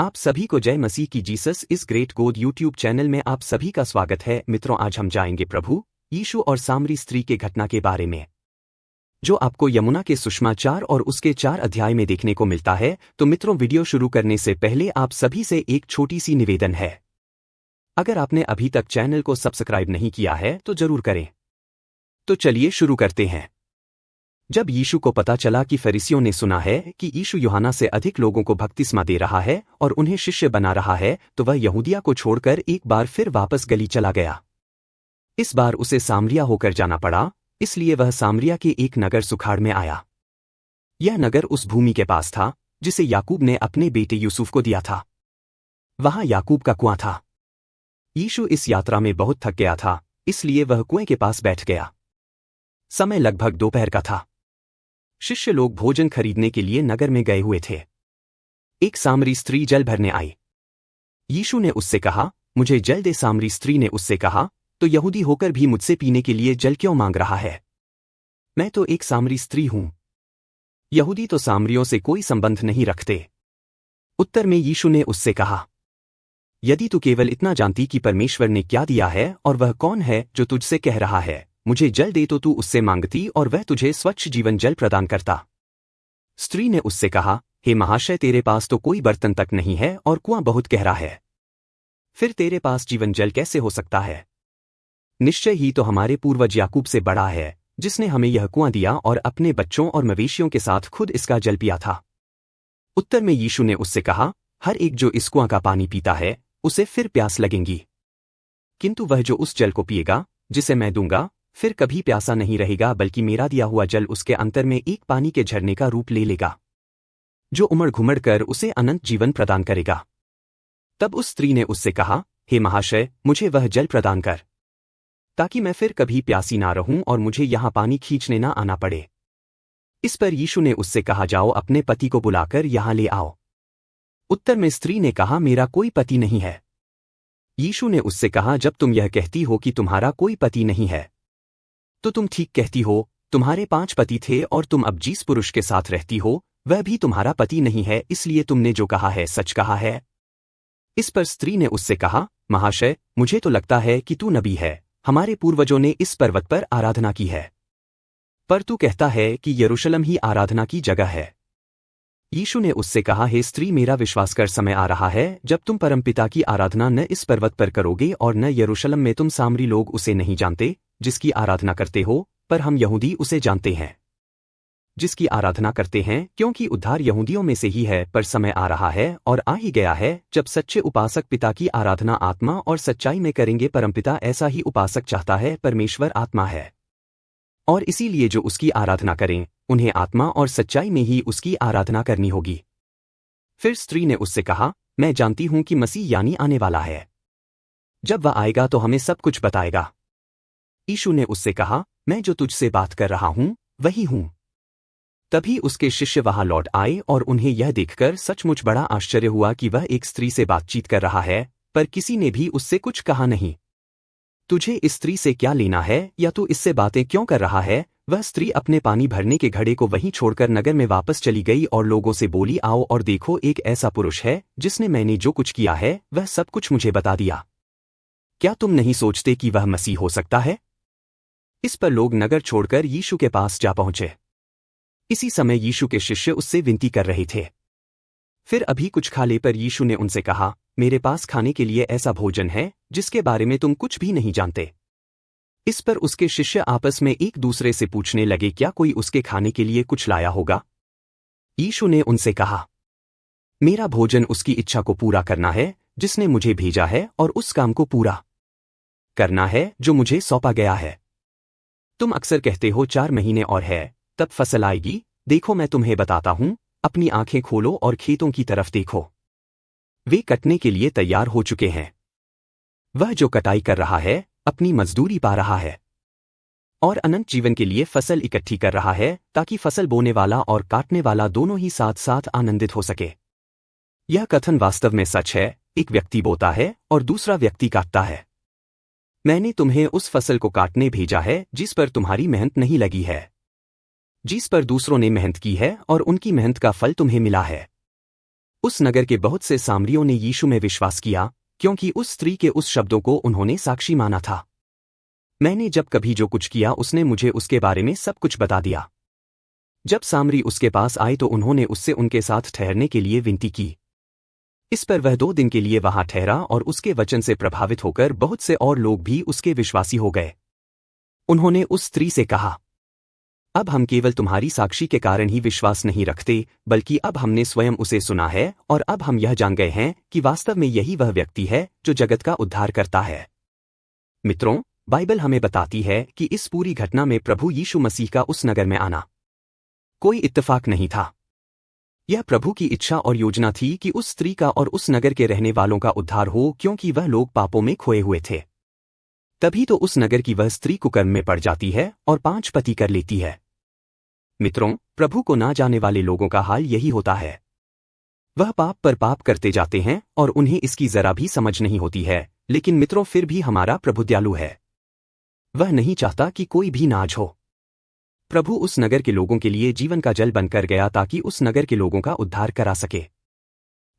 आप सभी को जय मसीह की। जीसस इस ग्रेट गॉड यूट्यूब चैनल में आप सभी का स्वागत है। मित्रों, आज हम जाएंगे प्रभु यीशु और सामरी स्त्री के घटना के बारे में, जो आपको यमुना के सुषमाचार और उसके 4 अध्याय में देखने को मिलता है। तो मित्रों, वीडियो शुरू करने से पहले आप सभी से एक छोटी सी निवेदन है। अगर आपने अभी तक चैनल को सब्सक्राइब नहीं किया है तो जरूर करें। तो चलिए शुरू करते हैं। जब यीशु को पता चला कि फरीसियों ने सुना है कि यीशु यूहन्ना से अधिक लोगों को बपतिस्मा दे रहा है और उन्हें शिष्य बना रहा है, तो वह यहूदिया को छोड़कर एक बार फिर वापस गली चला गया। इस बार उसे सामरिया होकर जाना पड़ा, इसलिए वह सामरिया के एक नगर सुखाड़ में आया। यह नगर उस भूमि के पास था जिसे याकूब ने अपने बेटे यूसुफ को दिया था। वहां याकूब का कुआं था। यीशु इस यात्रा में बहुत थक गया था, इसलिए वह कुएं के पास बैठ गया। समय लगभग दोपहर का था। शिष्य लोग भोजन खरीदने के लिए नगर में गए हुए थे। एक सामरी स्त्री जल भरने आई। यीशु ने उससे कहा, मुझे जल दे। सामरी स्त्री ने उससे कहा, तो यहूदी होकर भी मुझसे पीने के लिए जल क्यों मांग रहा है? मैं तो एक सामरी स्त्री हूं। यहूदी तो सामरियों से कोई संबंध नहीं रखते। उत्तर में यीशु ने उससे कहा, यदि तू केवल इतना जानती कि परमेश्वर ने क्या दिया है और वह कौन है जो तुझसे कह रहा है, मुझे जल दे, तो तू उससे मांगती और वह तुझे स्वच्छ जीवन जल प्रदान करता। स्त्री ने उससे कहा, हे महाशय, तेरे पास तो कोई बर्तन तक नहीं है और कुआं बहुत गहरा है। फिर तेरे पास जीवन जल कैसे हो सकता है? निश्चय ही तो हमारे पूर्वज याकूब से बड़ा है, जिसने हमें यह कुआं दिया और अपने बच्चों और मवेशियों के साथ खुद इसका जल पिया था। उत्तर में यीशु ने उससे कहा, हर एक जो इस कुआं का पानी पीता है उसे फिर प्यास लगेगी, किंतु वह जो उस जल को पिएगा जिसे मैं दूंगा, फिर कभी प्यासा नहीं रहेगा, बल्कि मेरा दिया हुआ जल उसके अंतर में एक पानी के झरने का रूप ले लेगा, जो उमड़ घुमड़ कर उसे अनंत जीवन प्रदान करेगा। तब उस स्त्री ने उससे कहा, हे महाशय, मुझे वह जल प्रदान कर, ताकि मैं फिर कभी प्यासी ना रहूं और मुझे यहां पानी खींचने ना आना पड़े। इस पर यीशु ने उससे कहा, जाओ, अपने पति को बुलाकर यहां ले आओ। उत्तर में स्त्री ने कहा, मेरा कोई पति नहीं है। यीशु ने उससे कहा, जब तुम यह कहती हो कि तुम्हारा कोई पति नहीं है, तो तुम ठीक कहती हो। तुम्हारे 5 पति थे और तुम अब जिस पुरुष के साथ रहती हो वह भी तुम्हारा पति नहीं है, इसलिए तुमने जो कहा है सच कहा है। इस पर स्त्री ने उससे कहा, महाशय, मुझे तो लगता है कि तू नबी है। हमारे पूर्वजों ने इस पर्वत पर आराधना की है, पर तू कहता है कि यरूशलेम ही आराधना की जगह है। यीशु ने उससे कहा, हे स्त्री, मेरा विश्वास कर, समय आ रहा है जब तुम परमपिता की आराधना न इस पर्वत पर करोगे और न यरूशलेम में। तुम सामरी लोग उसे नहीं जानते जिसकी आराधना करते हो, पर हम यहूदी उसे जानते हैं जिसकी आराधना करते हैं, क्योंकि उद्धार यहूदियों में से ही है। पर समय आ रहा है और आ ही गया है जब सच्चे उपासक पिता की आराधना आत्मा और सच्चाई में करेंगे। परमपिता ऐसा ही उपासक चाहता है। परमेश्वर आत्मा है, और इसीलिए जो उसकी आराधना करें उन्हें आत्मा और सच्चाई में ही उसकी आराधना करनी होगी। फिर स्त्री ने उससे कहा, मैं जानती हूं कि मसीह यानी आने वाला है। जब वह आएगा तो हमें सब कुछ बताएगा। यीशु ने उससे कहा, मैं जो तुझसे बात कर रहा हूं वही हूं। तभी उसके शिष्य वहां लौट आए और उन्हें यह देखकर सचमुच बड़ा आश्चर्य हुआ कि वह एक स्त्री से बातचीत कर रहा है, पर किसी ने भी उससे कुछ कहा नहीं। तुझे इस स्त्री से क्या लेना है, या तू इससे बातें क्यों कर रहा है? वह स्त्री अपने पानी भरने के घड़े को वहीं छोड़कर नगर में वापस चली गई और लोगों से बोली, आओ और देखो, एक ऐसा पुरुष है जिसने मैंने जो कुछ किया है वह सब कुछ मुझे बता दिया। क्या तुम नहीं सोचते कि वह मसीह हो सकता है? इस पर लोग नगर छोड़कर यीशु के पास जा पहुंचे। इसी समय यीशु के शिष्य उससे विनती कर रहे थे, फिर अभी कुछ खा ले। पर यीशु ने उनसे कहा, मेरे पास खाने के लिए ऐसा भोजन है जिसके बारे में तुम कुछ भी नहीं जानते। इस पर उसके शिष्य आपस में एक दूसरे से पूछने लगे, क्या कोई उसके खाने के लिए कुछ लाया होगा? यीशु ने उनसे कहा, मेरा भोजन उसकी इच्छा को पूरा करना है जिसने मुझे भेजा है, और उस काम को पूरा करना है जो मुझे सौंपा गया है। तुम अक्सर कहते हो 4 महीने और है, तब फसल आएगी। देखो, मैं तुम्हें बताता हूं, अपनी आंखें खोलो और खेतों की तरफ देखो, वे कटने के लिए तैयार हो चुके हैं। वह जो कटाई कर रहा है अपनी मजदूरी पा रहा है और अनंत जीवन के लिए फसल इकट्ठी कर रहा है, ताकि फसल बोने वाला और काटने वाला दोनों ही साथ साथ आनंदित हो सके। यह कथन वास्तव में सच है। एक व्यक्ति बोता है और दूसरा व्यक्ति काटता है। मैंने तुम्हें उस फसल को काटने भेजा है जिस पर तुम्हारी मेहनत नहीं लगी है, जिस पर दूसरों ने मेहनत की है, और उनकी मेहनत का फल तुम्हें मिला है। उस नगर के बहुत से सामरियों ने यीशु में विश्वास किया, क्योंकि उस स्त्री के उस शब्दों को उन्होंने साक्षी माना था। मैंने जब कभी जो कुछ किया उसने मुझे उसके बारे में सब कुछ बता दिया। जब सामरी उसके पास आए तो उन्होंने उससे उनके साथ ठहरने के लिए विनती की। इस पर वह 2 दिन के लिए वहां ठहरा और उसके वचन से प्रभावित होकर बहुत से और लोग भी उसके विश्वासी हो गए। उन्होंने उस स्त्री से कहा, अब हम केवल तुम्हारी साक्षी के कारण ही विश्वास नहीं रखते, बल्कि अब हमने स्वयं उसे सुना है और अब हम यह जान गए हैं कि वास्तव में यही वह व्यक्ति है जो जगत का उद्धार करता है। मित्रों, बाइबल हमें बताती है कि इस पूरी घटना में प्रभु यीशु मसीह का उस नगर में आना कोई इत्तेफाक नहीं था। यह प्रभु की इच्छा और योजना थी कि उस स्त्री का और उस नगर के रहने वालों का उद्धार हो, क्योंकि वह लोग पापों में खोए हुए थे। तभी तो उस नगर की वह स्त्री कुकर्म में पड़ जाती है और 5 पति कर लेती है। मित्रों, प्रभु को ना जाने वाले लोगों का हाल यही होता है। वह पाप पर पाप करते जाते हैं और उन्हें इसकी जरा भी समझ नहीं होती है, लेकिन मित्रों फिर भी हमारा प्रभु दयालु है। वह नहीं चाहता कि कोई भी नाज हो। प्रभु उस नगर के लोगों के लिए जीवन का जल बनकर गया ताकि उस नगर के लोगों का उद्धार करा सके।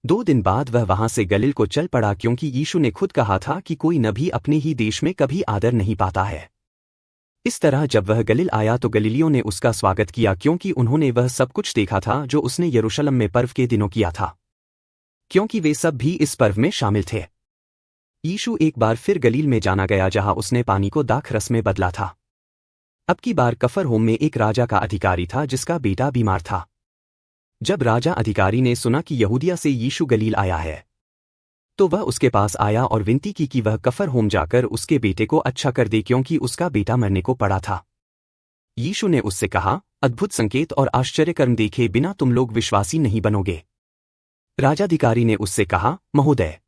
2 दिन बाद वह वहां से गलील को चल पड़ा, क्योंकि यीशु ने खुद कहा था कि कोई नबी अपने ही देश में कभी आदर नहीं पाता है। इस तरह जब वह गलील आया तो गलीलियों ने उसका स्वागत किया, क्योंकि उन्होंने वह सब कुछ देखा था जो उसने यरूशलेम में पर्व के दिनों किया था, क्योंकि वे सब भी इस पर्व में शामिल थे। यीशु एक बार फिर गलील में जाना गया, जहां उसने पानी को दाख रस में बदला था। अब की बार कफरनहूम में एक राजा का अधिकारी था जिसका बेटा बीमार था। जब राजा अधिकारी ने सुना कि यहूदिया से यीशु गलील आया है, तो वह उसके पास आया और विनती की कि वह कफरनहूम जाकर उसके बेटे को अच्छा कर दे, क्योंकि उसका बेटा मरने को पड़ा था। यीशु ने उससे कहा, अद्भुत संकेत और आश्चर्यकर्म देखे बिना तुम लोग विश्वासी नहीं बनोगे। राजाधिकारी ने उससे कहा, महोदय,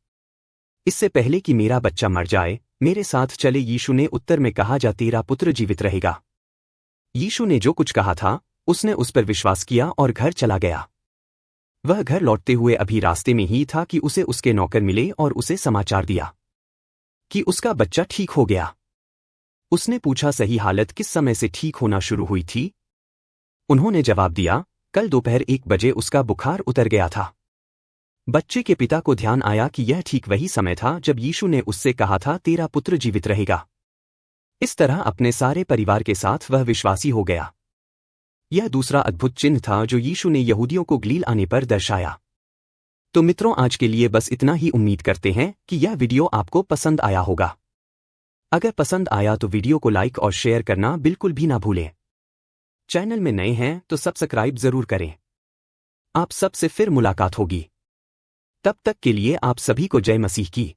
इससे पहले कि मेरा बच्चा मर जाए, मेरे साथ चले। यीशु ने उत्तर में कहा, जा तेरा पुत्र जीवित रहेगा। यीशु ने जो कुछ कहा था उसने उस पर विश्वास किया और घर चला गया। वह घर लौटते हुए अभी रास्ते में ही था कि उसे उसके नौकर मिले और उसे समाचार दिया कि उसका बच्चा ठीक हो गया। उसने पूछा, सही हालत किस समय से ठीक होना शुरू हुई थी? उन्होंने जवाब दिया, कल दोपहर 1 बजे उसका बुखार उतर गया था। बच्चे के पिता को ध्यान आया कि यह ठीक वही समय था जब यीशु ने उससे कहा था, तेरा पुत्र जीवित रहेगा। इस तरह अपने सारे परिवार के साथ वह विश्वासी हो गया। यह दूसरा अद्भुत चिन्ह था जो यीशु ने यहूदियों को गलील आने पर दर्शाया। तो मित्रों, आज के लिए बस इतना ही। उम्मीद करते हैं कि यह वीडियो आपको पसंद आया होगा। अगर पसंद आया तो वीडियो को लाइक और शेयर करना बिल्कुल भी ना भूलें। चैनल में नए हैं तो सब्सक्राइब जरूर करें। आप सबसे फिर मुलाकात होगी। तब तक के लिए आप सभी को जय मसीह की।